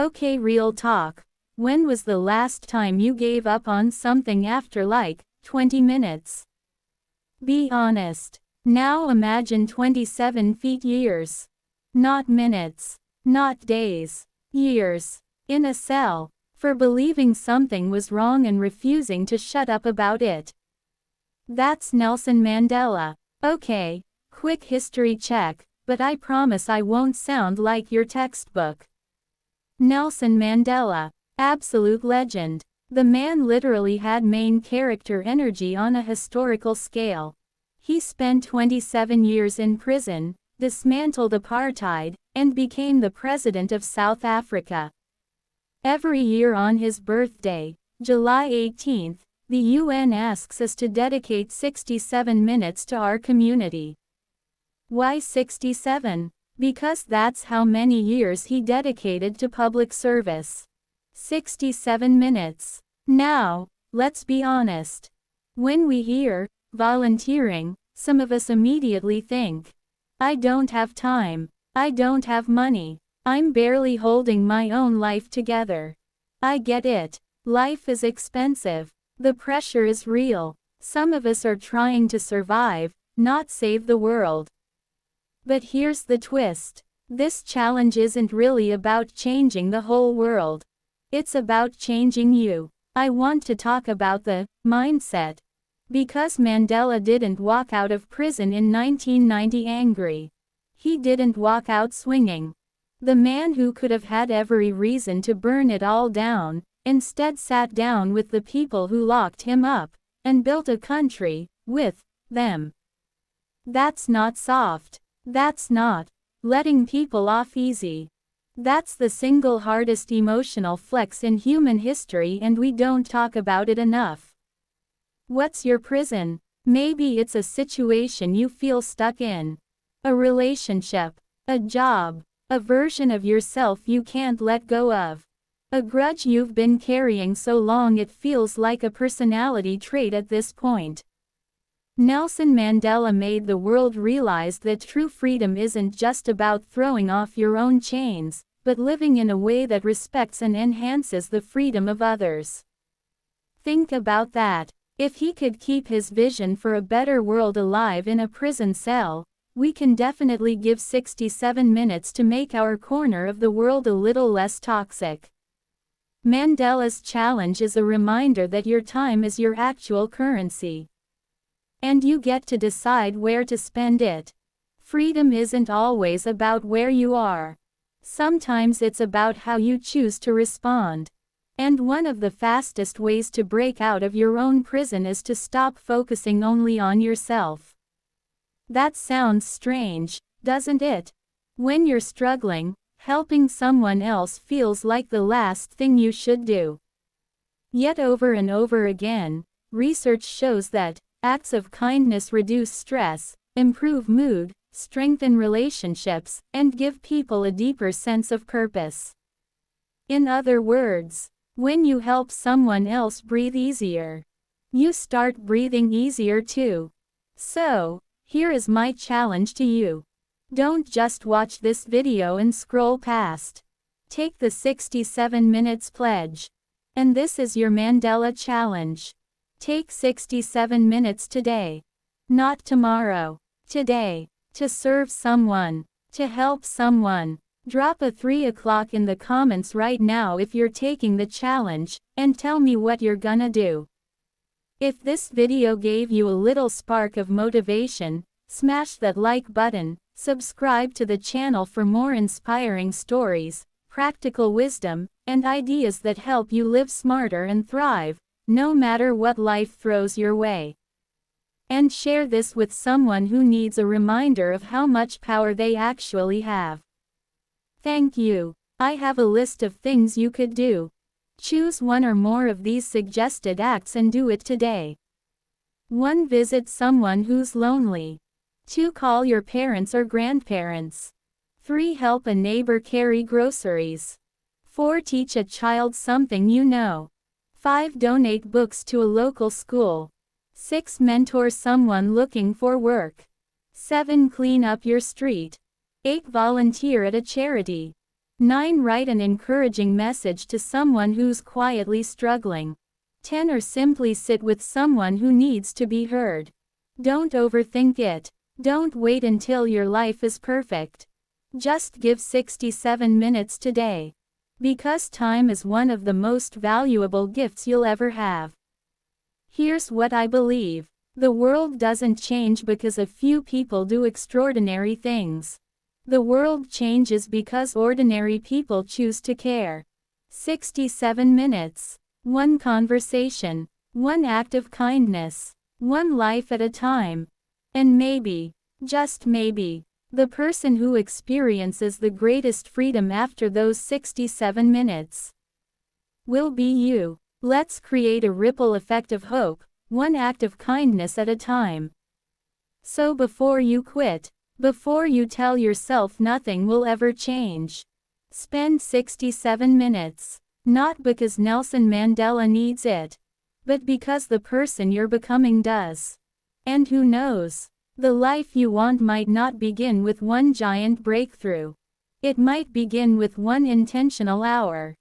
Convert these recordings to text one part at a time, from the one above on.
Okay, real talk. When was the last time you gave up on something after like 20 minutes? Be honest. Now imagine 27 feet years. Not minutes. Not days. Years. In a cell. For believing something was wrong and refusing to shut up about it. That's Nelson Mandela. Okay, quick history check, but I promise I won't sound like your textbook. Nelson Mandela. Absolute legend. The man literally had main character energy on a historical scale. He spent 27 years in prison, dismantled apartheid, and became the president of South Africa. Every year on his birthday, July 18th, the UN asks us to dedicate 67 minutes to our community. Why 67? Because that's how many years he dedicated to public service. 67 minutes. Now, let's be honest. When we hear volunteering, some of us immediately think, I don't have time. I don't have money. I'm barely holding my own life together. I get it. Life is expensive. The pressure is real. Some of us are trying to survive, not save the world. But here's the twist. This challenge isn't really about changing the whole world. It's about changing you. I want to talk about the mindset. Because Mandela didn't walk out of prison in 1990 angry. He didn't walk out swinging. The man who could have had every reason to burn it all down, instead sat down with the people who locked him up, and built a country, with them. That's not soft. That's not letting people off easy. That's the single hardest emotional flex in human history, and we don't talk about it enough. What's your prison? Maybe it's a situation you feel stuck in. A relationship. A job. A version of yourself you can't let go of. A grudge you've been carrying so long it feels like a personality trait at this point. Nelson Mandela made the world realize that true freedom isn't just about throwing off your own chains, but living in a way that respects and enhances the freedom of others. Think about that. If he could keep his vision for a better world alive in a prison cell, we can definitely give 67 minutes to make our corner of the world a little less toxic. Mandela's challenge is a reminder that your time is your actual currency. And you get to decide where to spend it. Freedom isn't always about where you are. Sometimes it's about how you choose to respond. And one of the fastest ways to break out of your own prison is to stop focusing only on yourself. That sounds strange, doesn't it? When you're struggling, helping someone else feels like the last thing you should do. Yet over and over again, research shows that acts of kindness reduce stress, improve mood, strengthen relationships, and give people a deeper sense of purpose. In other words, when you help someone else breathe easier, you start breathing easier too. So, here is my challenge to you. Don't just watch this video and scroll past. Take the 67 minutes pledge. And this is your Mandela challenge. Take 67 minutes today. Not tomorrow. Today. To serve someone. To help someone. Drop a 3 o'clock in the comments right now if you're taking the challenge, and tell me what you're gonna do. If this video gave you a little spark of motivation, smash that like button, subscribe to the channel for more inspiring stories, practical wisdom, and ideas that help you live smarter and thrive, no matter what life throws your way. And share this with someone who needs a reminder of how much power they actually have. Thank you. I have a list of things you could do. Choose one or more of these suggested acts and do it today. 1. Visit someone who's lonely. 2. Call your parents or grandparents. 3. Help a neighbor carry groceries. 4. Teach a child something you know. 5. Donate books to a local school. 6. Mentor someone looking for work. 7. Clean up your street. 8. Volunteer at a charity. 9. Write an encouraging message to someone who's quietly struggling. 10. Or simply sit with someone who needs to be heard. Don't overthink it. Don't wait until your life is perfect. Just give 67 minutes today. Because time is one of the most valuable gifts you'll ever have. Here's what I believe. The world doesn't change because a few people do extraordinary things. The world changes because ordinary people choose to care. 67 minutes. One conversation. One act of kindness. One life at a time. And maybe, just maybe, the person who experiences the greatest freedom after those 67 minutes will be you. Let's create a ripple effect of hope, one act of kindness at a time. So before you quit, before you tell yourself nothing will ever change, spend 67 minutes. Not because Nelson Mandela needs it, but because the person you're becoming does. And who knows? The life you want might not begin with one giant breakthrough. It might begin with one intentional hour.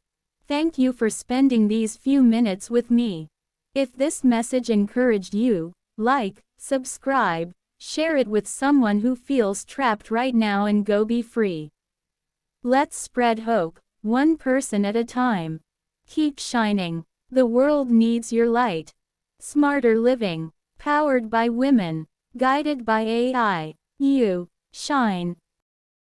Thank you for spending these few minutes with me. If this message encouraged you, like, subscribe, share it with someone who feels trapped right now and go be free. Let's spread hope, one person at a time. Keep shining. The world needs your light. Smarter living. Powered by women. Guided by AI. You shine.